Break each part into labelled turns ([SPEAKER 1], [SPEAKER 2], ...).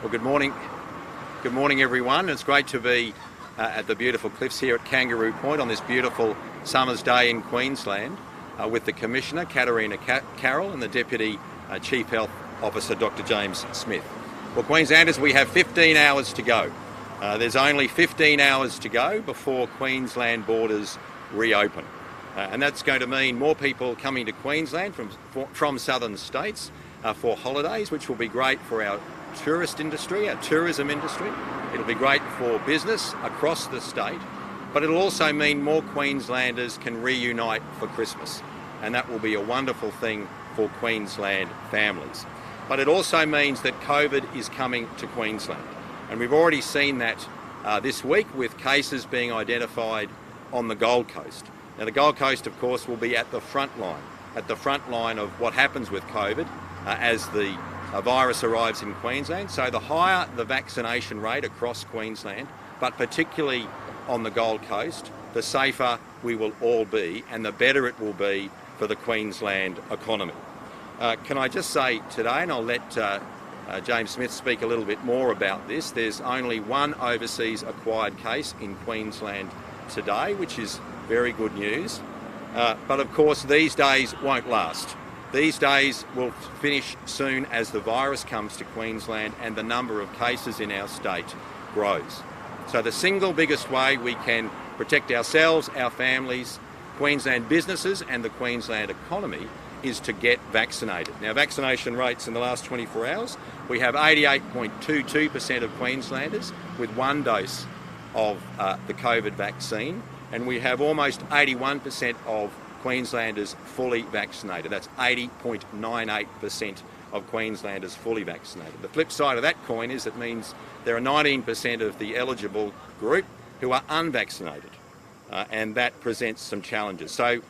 [SPEAKER 1] Well, good morning. Good morning, everyone. It's great to be at the beautiful cliffs here at Kangaroo Point on this beautiful summer's day in Queensland with the Commissioner, Katarina Carroll, and the Deputy Chief Health Officer, Dr. James Smith. Well, Queenslanders, we have 15 hours to go. There's only 15 hours to go before Queensland borders reopen. And that's going to mean more people coming to Queensland from southern states for holidays, which will be great for our tourist industry, our tourism industry. It'll be great for business across the state, but it'll also mean more Queenslanders can reunite for Christmas, and that will be a wonderful thing for Queensland families. But it also means that COVID is coming to Queensland, and we've already seen that this week with cases being identified on the Gold Coast. Now, the Gold Coast, of course, will be at the front line of what happens with COVID as the virus arrives in Queensland. So the higher the vaccination rate across Queensland, but particularly on the Gold Coast, the safer we will all be and the better it will be for the Queensland economy. Can I just say today, and I'll let James Smith speak a little bit more about this, there's only one overseas acquired case in Queensland today, which is very good news. But of course, these days won't last. These days will finish soon as the virus comes to Queensland and the number of cases in our state grows. So the single biggest way we can protect ourselves, our families, Queensland businesses and the Queensland economy is to get vaccinated. Now, vaccination rates in the last 24 hours, we have 88.22% of Queenslanders with one dose of the COVID vaccine, and we have almost 81% of Queenslanders fully vaccinated. That's 80.98% of Queenslanders fully vaccinated. The flip side of that coin is it means there are 19% of the eligible group who are unvaccinated, and that presents some challenges. So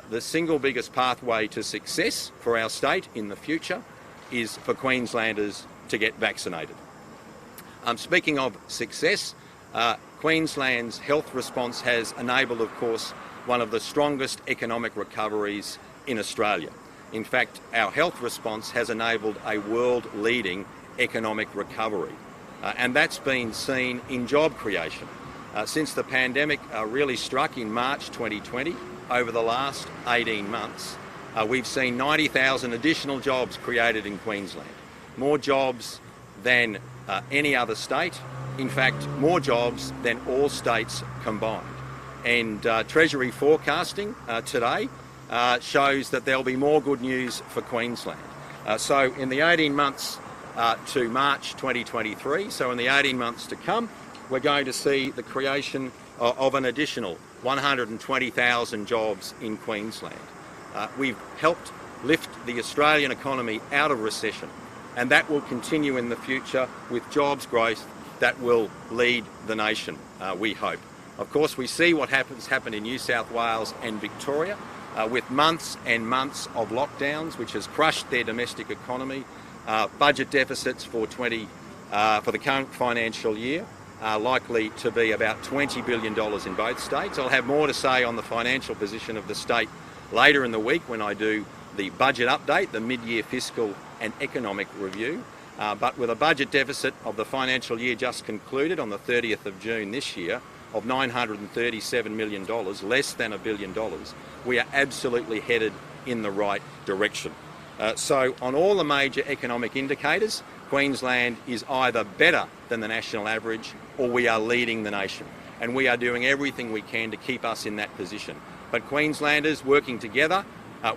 [SPEAKER 1] the single biggest pathway to success for our state in the future is for Queenslanders to get vaccinated. Speaking of success, Queensland's health response has enabled, of course, one of the strongest economic recoveries in Australia. In fact, our health response has enabled a world-leading economic recovery, and that's been seen in job creation. Since the pandemic really struck in March 2020, over the last 18 months, we've seen 90,000 additional jobs created in Queensland, more jobs than any other state. In fact, more jobs than all states combined. And Treasury forecasting today shows that there'll be more good news for Queensland. So in the 18 months to March 2023, so in the 18 months to come, we're going to see the creation of an additional 120,000 jobs in Queensland. We've helped lift the Australian economy out of recession, and that will continue in the future with jobs growth that will lead the nation, we hope. Of course, we see what happened in New South Wales and Victoria with months and months of lockdowns, which has crushed their domestic economy. Budget deficits for the current financial year are likely to be about $20 billion in both states. I'll have more to say on the financial position of the state later in the week when I do the budget update, the mid-year fiscal and economic review. But with a budget deficit of the financial year just concluded on the 30th of June this year of $937 million, less than $1 billion, we are absolutely headed in the right direction. So on all the major economic indicators, Queensland is either better than the national average or we are leading the nation. And we are doing everything we can to keep us in that position. But Queenslanders working together,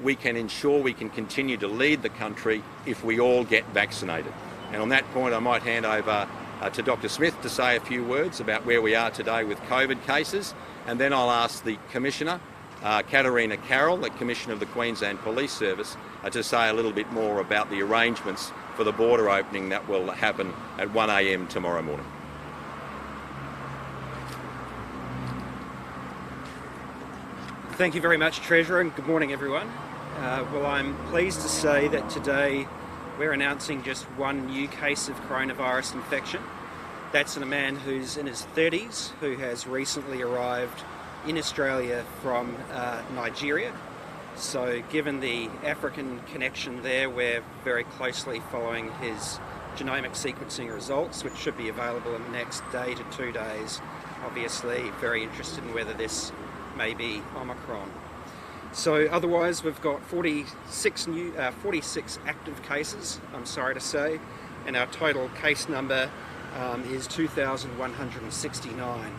[SPEAKER 1] we can ensure we can continue to lead the country if we all get vaccinated. And on that point, I might hand over to Dr. Smith to say a few words about where we are today with COVID cases, and then I'll ask the Commissioner, Katarina Carroll, the Commissioner of the Queensland Police Service, to say a little bit more about the arrangements for the border opening that will happen at 1 a.m. tomorrow morning.
[SPEAKER 2] Thank you very much, Treasurer, and good morning, everyone. Well, I'm pleased to say that today we're announcing just one new case of coronavirus infection. That's in a man who's in his 30s, who has recently arrived in Australia from Nigeria. So given the African connection there, we're very closely following his genomic sequencing results, which should be available in the next day to 2 days. Obviously, very interested in whether this may be Omicron. So otherwise, we've got 46 active cases, I'm sorry to say, and our total case number is 2,169.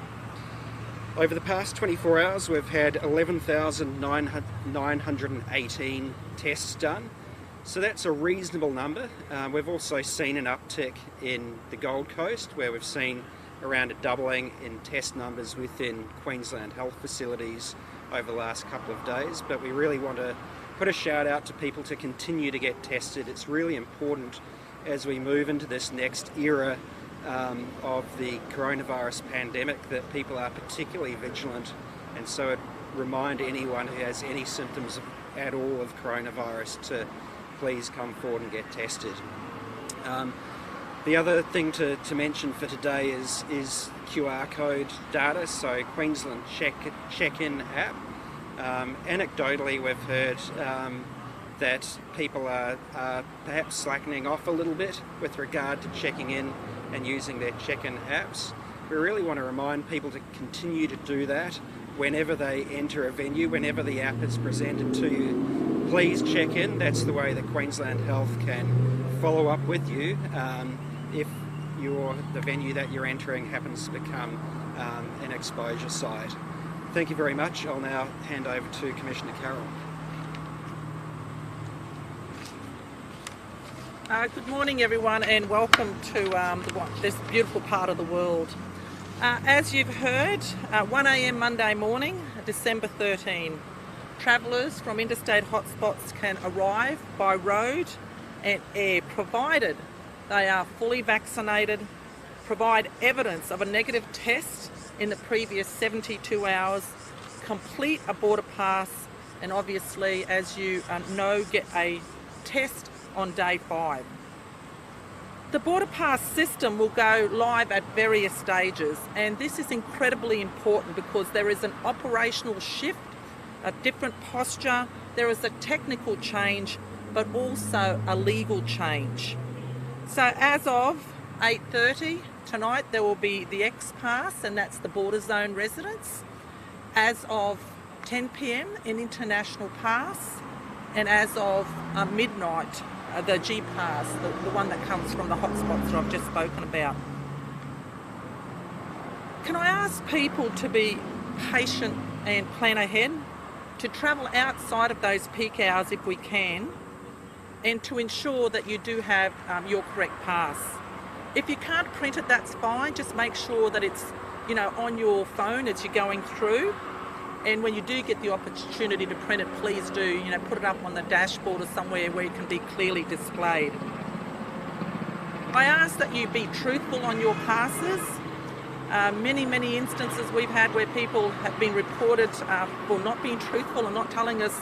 [SPEAKER 2] Over the past 24 hours, we've had 11,918 tests done. So that's a reasonable number. We've also seen an uptick in the Gold Coast, where we've seen around a doubling in test numbers within Queensland health facilities over the last couple of days. But we really want to put a shout out to people to continue to get tested. It's really important as we move into this next era of the coronavirus pandemic that people are particularly vigilant, and so I'd remind anyone who has any symptoms at all of coronavirus to please come forward and get tested. The other thing to mention for today is QR code data, so Queensland check-in app. Anecdotally, we've heard that people are perhaps slackening off a little bit with regard to checking in and using their check-in apps. We really want to remind people to continue to do that whenever they enter a venue, whenever the app is presented to you. Please check in. That's the way that Queensland Health can follow up with you if the venue that you're entering happens to become an exposure site. Thank you very much. I'll now hand over to Commissioner Carroll.
[SPEAKER 3] Good morning everyone, and welcome to this beautiful part of the world. As you've heard, 1 a.m. Monday morning, December 13, travellers from interstate hotspots can arrive by road and air, provided they are fully vaccinated, provide evidence of a negative test in the previous 72 hours, complete a border pass, and obviously, as you know, get a test on day 5. The border pass system will go live at various stages, and this is incredibly important because there is an operational shift, a different posture, there is a technical change, but also a legal change. So as of 8:30 tonight, there will be the X Pass, and that's the border zone residents. As of 10 p.m, an international pass, and as of midnight, the G Pass, the one that comes from the hotspots that I've just spoken about. Can I ask people to be patient and plan ahead, to travel outside of those peak hours if we can, and to ensure that you do have your correct pass. If you can't print it, that's fine. Just make sure that it's on your phone as you're going through. And when you do get the opportunity to print it, please do, put it up on the dashboard or somewhere where it can be clearly displayed. I ask that you be truthful on your passes. Many instances we've had where people have been reported for not being truthful and not telling us,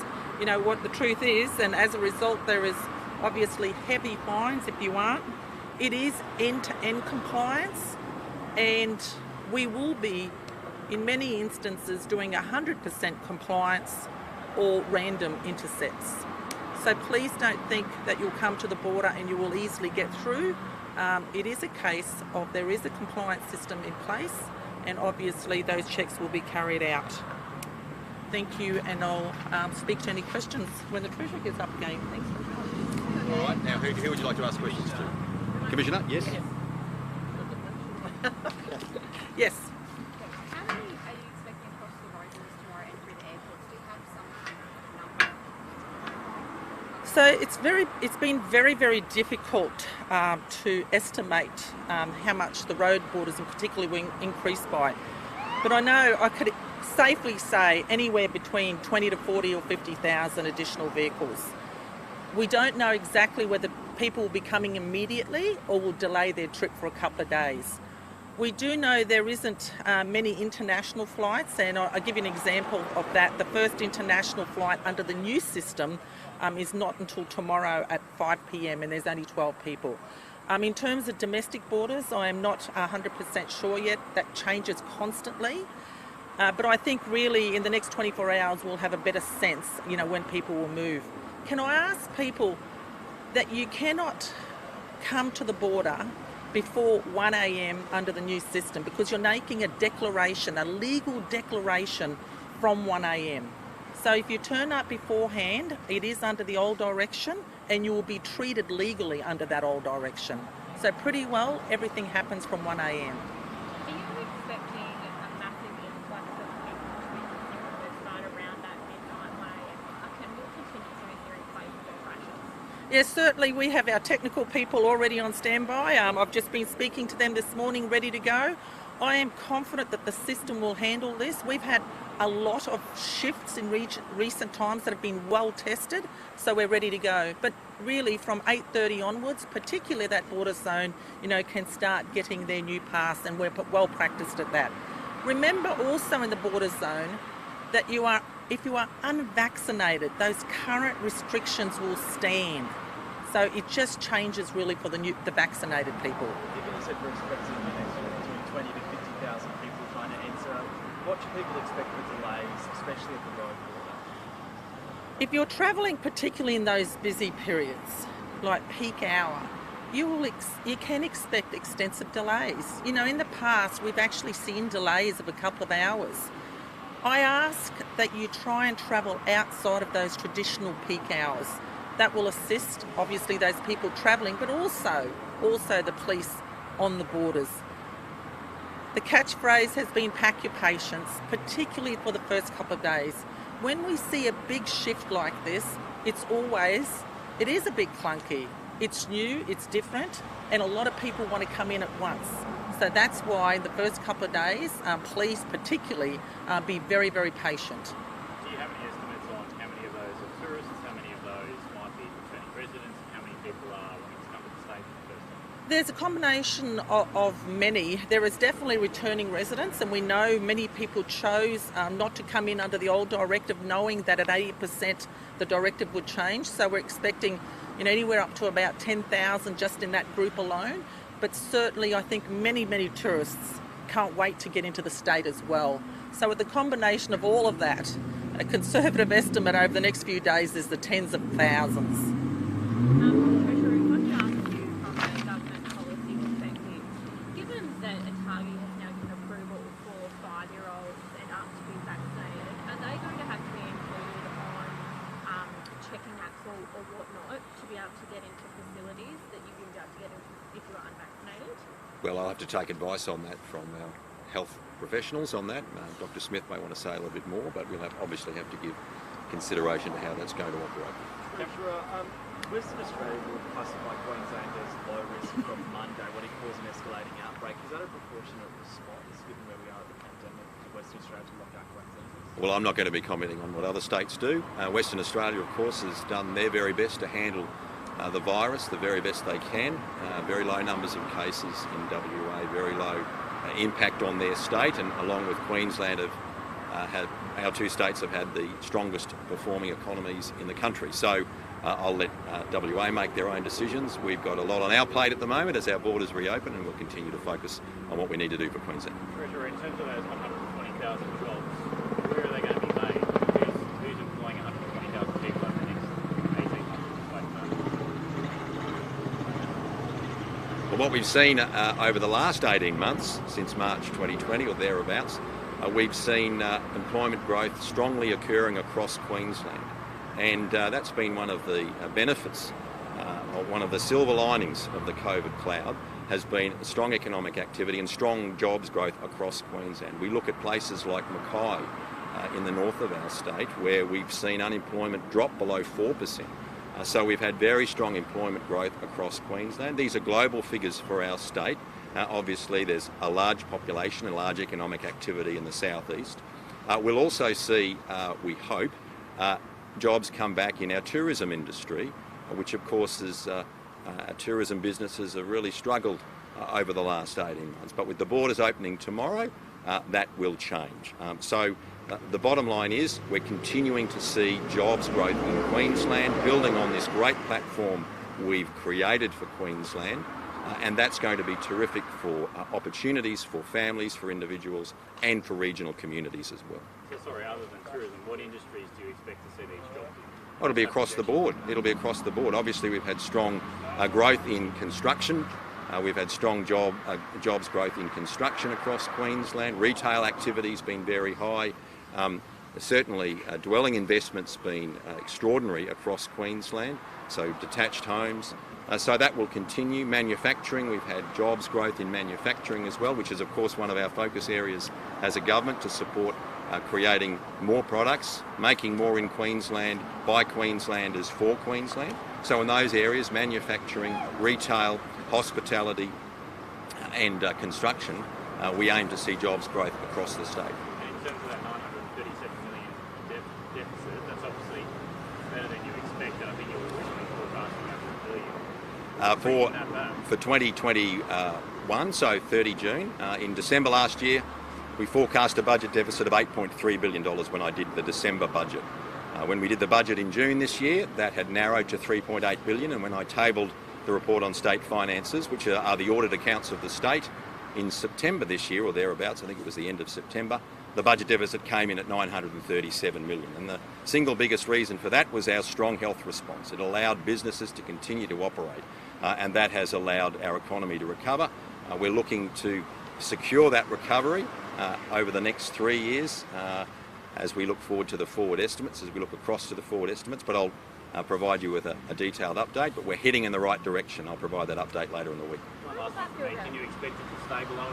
[SPEAKER 3] what the truth is, and as a result there is obviously heavy fines if you aren't. It is end-to-end compliance, and we will be in many instances doing 100% compliance or random intercepts. So please don't think that you'll come to the border and you will easily get through. It is a case of there is a compliance system in place, and obviously those checks will be carried out. Thank you, and I'll speak to any questions when the Treasurer gets up again. Thanks very much.
[SPEAKER 1] All right, now who would you like to ask questions to? Commissioner, yes?
[SPEAKER 3] Yes.
[SPEAKER 4] How many are you expecting across the road tomorrow and through the airports? Do you have some kind of number?
[SPEAKER 3] So it's been very difficult to estimate how much the road borders in particular will increase by. But I know I could safely say anywhere between 20 to 40 or 50,000 additional vehicles. We don't know exactly whether people will be coming immediately or will delay their trip for a couple of days. We do know there isn't many international flights, and I'll give you an example of that. The first international flight under the new system is not until tomorrow at 5 p.m, and there's only 12 people. In terms of domestic borders, I am not 100% sure yet. That changes constantly. But I think really in the next 24 hours we'll have a better sense, when people will move. Can I ask people that you cannot come to the border before 1 a.m. under the new system, because you're making a declaration, a legal declaration from 1 a.m. So if you turn up beforehand, it is under the old direction and you will be treated legally under that old direction. So pretty well everything happens from 1 a.m.
[SPEAKER 4] Are you expecting a massive influx of people to be using the website around that midnight way? And can we continue to be here in place of those rations?
[SPEAKER 3] Yes, certainly we have our technical people already on standby. I've just been speaking to them this morning, ready to go. I am confident that the system will handle this. We've had a lot of shifts in recent times that have been well tested, so we're ready to go. But really from 8:30 onwards, particularly that border zone, can start getting their new pass, and we're well practiced at that. Remember also in the border zone that if you are unvaccinated, those current restrictions will stand. So it just changes really for the vaccinated people.
[SPEAKER 5] Given you said we're expecting in the next year between 20 to 50,000 people trying to enter, what should people expect for delays, especially at the road border?
[SPEAKER 3] If you're travelling particularly in those busy periods, like peak hour, you can expect extensive delays. In the past, we've actually seen delays of a couple of hours. I ask that you try and travel outside of those traditional peak hours. That will assist, obviously, those people travelling, but also the police on the borders. The catchphrase has been pack your patience, particularly for the first couple of days. When we see a big shift like this, it is a bit clunky. It's new, it's different, and a lot of people want to come in at once. So that's why the first couple of days, please particularly be very, very patient.
[SPEAKER 6] Do you have any estimates on how many of those are tourists, how many of those might be returning residents, and how many people are wanting to come to the state for the first time?
[SPEAKER 3] There's a combination of many. There is definitely returning residents, and we know many people chose not to come in under the old directive, knowing that at 80% the directive would change. So we're expecting anywhere up to about 10,000 just in that group alone. But certainly I think many, many tourists can't wait to get into the state as well. So with the combination of all of that, a conservative estimate over the next few days is the tens of thousands.
[SPEAKER 4] Treasurer, if I could ask you from a government policy perspective, given that Otago has now given approval for 5-year-olds and up to be vaccinated, are they going to have to be included on checking acts or whatnot to be able to get into facilities that you wouldn't be able to get into if you are unvaccinated?
[SPEAKER 1] Well, I'll have to take advice on that from our health professionals on that. Dr. Smith may want to say a little bit more, but we'll obviously have to give consideration to how that's going to operate.
[SPEAKER 5] Treasurer, Western Australia will classify Queensland as low risk from Monday, what it calls an escalating outbreak. Is that a proportionate response, given where we are at the pandemic, for Western Australia to lock down Queensland?
[SPEAKER 1] Well, I'm not going to be commenting on what other states do. Western Australia, of course, has done their very best to handle the virus the very best they can. Very low numbers of cases in WA, very low impact on their state, and along with Queensland, our two states have had the strongest performing economies in the country. So I'll let WA make their own decisions. We've got a lot on our plate at the moment as our borders reopen, and we'll continue to focus on what we need to do for Queensland.
[SPEAKER 6] Treasurer, in terms of those 120,000 jobs, where are they going to be made? Who's employing 120,000 people over the next 18 months?
[SPEAKER 1] Well, what we've seen over the last 18 months, since March 2020 or thereabouts, we've seen employment growth strongly occurring across Queensland. And that's been one of the benefits, or one of the silver linings of the COVID cloud, has been strong economic activity and strong jobs growth across Queensland. We look at places like Mackay in the north of our state, where we've seen unemployment drop below 4%. So we've had very strong employment growth across Queensland. These are global figures for our state. Obviously there's a large population and large economic activity in the southeast. We'll also see, we hope, jobs come back in our tourism industry, which of course is tourism businesses have really struggled over the last 18 months. But with the borders opening tomorrow, that will change. So the bottom line is we're continuing to see jobs growth in Queensland, building on this great platform we've created for Queensland, and that's going to be terrific for opportunities for families, for individuals, and for regional communities as well.
[SPEAKER 6] So sorry, other than tourism, what industries do you expect to see these jobs in?
[SPEAKER 1] Oh, it'll be across the board. It'll be across the board. Obviously, we've had strong growth in construction. We've had strong jobs growth in construction across Queensland. Retail activity's been very high. Certainly, dwelling investment's been extraordinary across Queensland, so detached homes. So that will continue. Manufacturing, we've had jobs growth in manufacturing as well, which is of course one of our focus areas as a government to support creating more products, making more in Queensland by Queenslanders for Queensland. So in those areas, manufacturing, retail, hospitality and construction, we aim to see jobs growth across the state.
[SPEAKER 6] And in terms of that 937 million deficit, that's obviously better than you expected. I think you were originally forecasting up to $1 billion.
[SPEAKER 1] For 2021, so 30 June, in December last year, we forecast a budget deficit of $8.3 billion when I did the December budget. When we did the budget in June this year, that had narrowed to $3.8 billion, and when I tabled the report on state finances, which are the audit accounts of the state, in September this year, or thereabouts, I think it was the end of September, the budget deficit came in at $937 million. And the single biggest reason for that was our strong health response. It allowed businesses to continue to operate, and that has allowed our economy to recover. We're looking to secure that recovery over the next 3 years as we look forward to the forward estimates, as we look across to the forward estimates, but I'll provide you with a detailed update, but we're heading in the right direction. I'll provide that update later in the week.
[SPEAKER 6] One last one for me. Can you expect it to stay below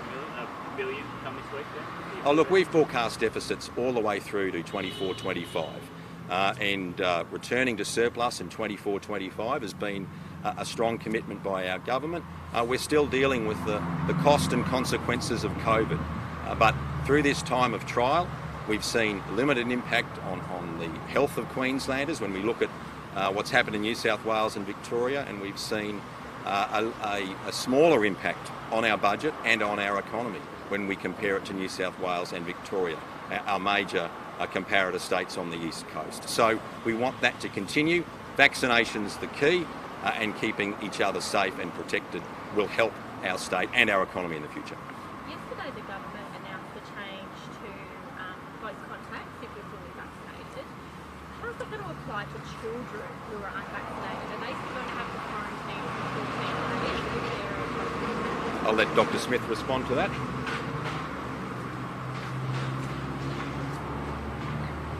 [SPEAKER 6] $1 billion come this week then?
[SPEAKER 1] Oh, look, we forecast deficits all the way through to 24-25, and returning to surplus in 24-25 has been a strong commitment by our government. We're still dealing with the cost and consequences of COVID, but through this time of trial, we've seen limited impact on the health of Queenslanders when we look at what's happened in New South Wales and Victoria, and we've seen a smaller impact on our budget and on our economy when we compare it to New South Wales and Victoria, our major comparator states on the east coast. So we want that to continue. Vaccination's the key, and keeping each other safe and protected will help our state and our economy in the future.
[SPEAKER 4] Yesterday, the government announced the change to close contacts if you're fully vaccinated. How's that going to apply to children who are unvaccinated? Are they still going to have to quarantine for 14 days if they're
[SPEAKER 1] I'll let Dr. Smith respond to that.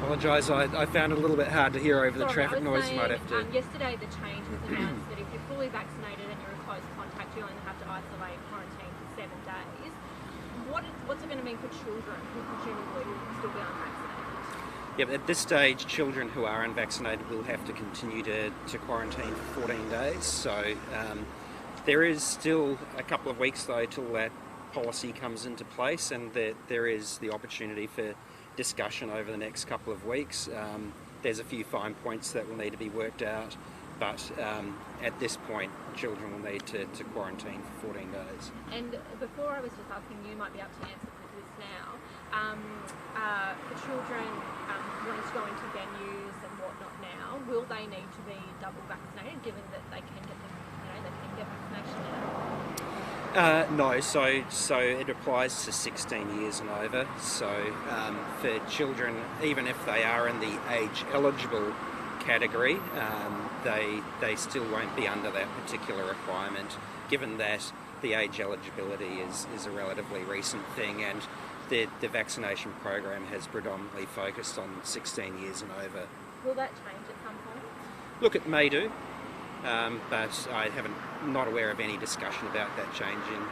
[SPEAKER 2] Apologise, I found it a little bit hard to hear over the traffic noise. You might have to.
[SPEAKER 4] Yesterday, the change was announced that if you're fully vaccinated and you're a close contact, you only have to isolate and quarantine for 7 days. What's it going to mean for children who presumably will still be unvaccinated?
[SPEAKER 2] Yeah, at this stage, children who are unvaccinated will have to continue to quarantine for 14 days. So there is still a couple of weeks, though, till that policy comes into place, and there is the opportunity for discussion over the next couple of weeks. There's a few fine points that will need to be worked out, but at this point, children will need to quarantine for 14 days.
[SPEAKER 4] And before I was just asking, you might be able to answer this now. For children wanting to go into venues and whatnot now, will they need to be double vaccinated, given that they can get vaccination now?
[SPEAKER 2] No, so it applies to 16 years and over. So for children, even if they are in the age eligible category, they still won't be under that particular requirement, given that the age eligibility is a relatively recent thing, and the vaccination program has predominantly focused on 16 years and over.
[SPEAKER 4] Will that change at some point?
[SPEAKER 2] Look, it may do. But I not aware of any discussion about that changing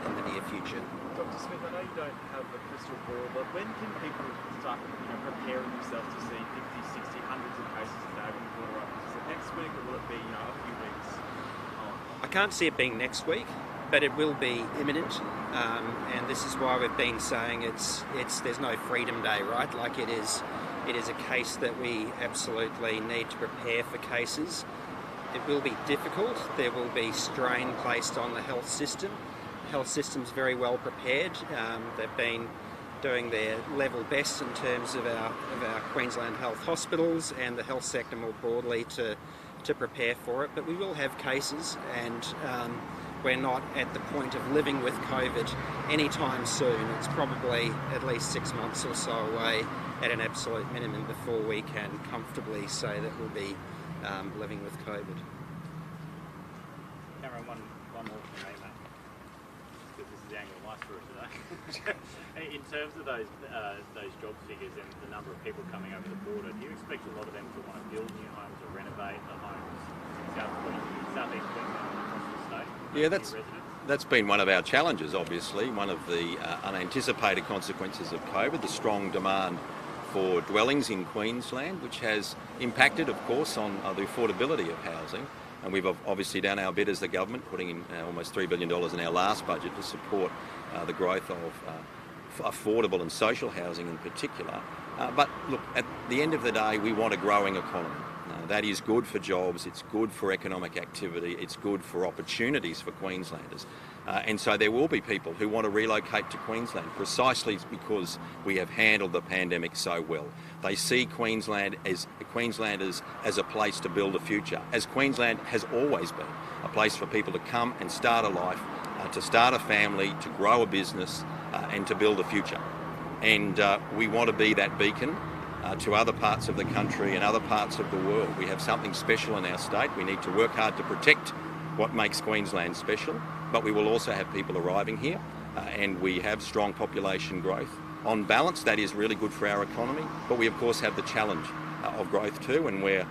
[SPEAKER 2] in the near future.
[SPEAKER 5] Dr. Smith, I know you don't have a crystal ball, but when can people start preparing themselves to see 50, 60, hundreds of cases a day when the border opens? Is it next week, or will it be a few weeks on?
[SPEAKER 2] I can't see it being next week, but it will be imminent, and this is why we've been saying there's no Freedom Day, right? Like it is a case that we absolutely need to prepare for cases. It will be difficult. There will be strain placed on the health system. The health system's very well prepared. They've been doing their level best in terms of our Queensland health hospitals and the health sector more broadly to prepare for it. But we will have cases, and we're not at the point of living with COVID anytime soon. It's probably at least 6 months or so away at an absolute minimum before we can comfortably say that we'll be living with COVID.
[SPEAKER 6] Cameron, one more from me, mate, because this is the angle of my story today. In terms of those job figures and the number of people coming over the border, do you expect a lot of them to want to build new homes or renovate the homes in South East Queensland and across the state?
[SPEAKER 1] Yeah, that's been one of our challenges, obviously, one of the unanticipated consequences of COVID, the strong demand for dwellings in Queensland, which has impacted, of course, on the affordability of housing. And we've obviously done our bit as the government, putting in almost $3 billion in our last budget to support the growth of affordable and social housing in particular. But look, at the end of the day, we want a growing economy. That is good for jobs, it's good for economic activity, it's good for opportunities for Queenslanders. And so there will be people who want to relocate to Queensland precisely because we have handled the pandemic so well. They see Queenslanders as a place to build a future, as Queensland has always been, a place for people to come and start a life, to start a family, to grow a business and to build a future. And we want to be that beacon to other parts of the country and other parts of the world. We have something special in our state. We need to work hard to protect what makes Queensland special, but we will also have people arriving here and we have strong population growth. On balance, that is really good for our economy, but we of course have the challenge of growth too, and we're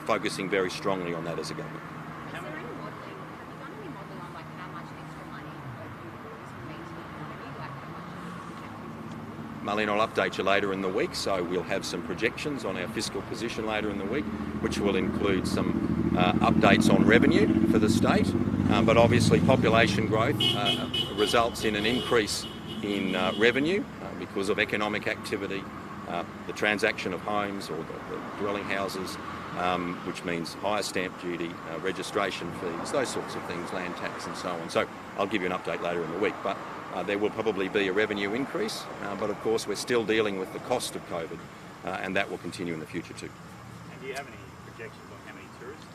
[SPEAKER 1] focusing very strongly on that as a government.
[SPEAKER 4] Is there any modelling? Have you done any modelling on how much extra money this will mean to the economy? How much?
[SPEAKER 1] Marlene, I'll update you later in the week, so we'll have some projections on our fiscal position later in the week, which will include some updates on revenue for the state, but obviously population growth results in an increase in revenue because of economic activity, the transaction of homes or the dwelling houses, which means higher stamp duty, registration fees, those sorts of things, land tax and so on. So I'll give you an update later in the week, but there will probably be a revenue increase, but of course we're still dealing with the cost of COVID, and that will continue in the future too.
[SPEAKER 6] And do you have any projections on how many tourists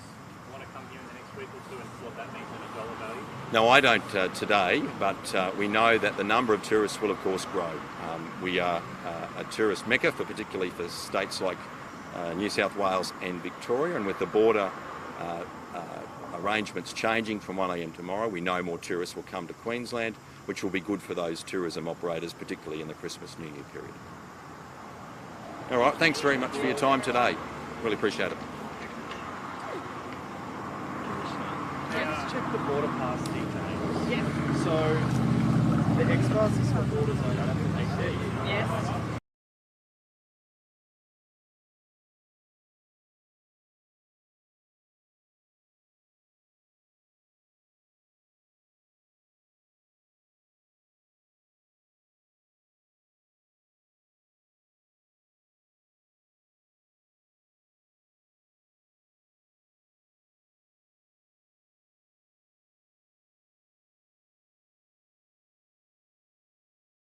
[SPEAKER 6] want to come here in the next week or two and what that means in a dollar value?
[SPEAKER 1] No, I don't today, but we know that the number of tourists will of course grow. We are a tourist mecca, particularly for states like New South Wales and Victoria, and with the border arrangements changing from 1 a.m. tomorrow, we know more tourists will come to Queensland, which will be good for those tourism operators, particularly in the Christmas New Year period. All right, thanks very much for your time today. Really appreciate it.
[SPEAKER 5] Let's check the border pass details.
[SPEAKER 4] Yes.
[SPEAKER 5] So the X passes for border zone, I don't think they say.
[SPEAKER 4] Yes.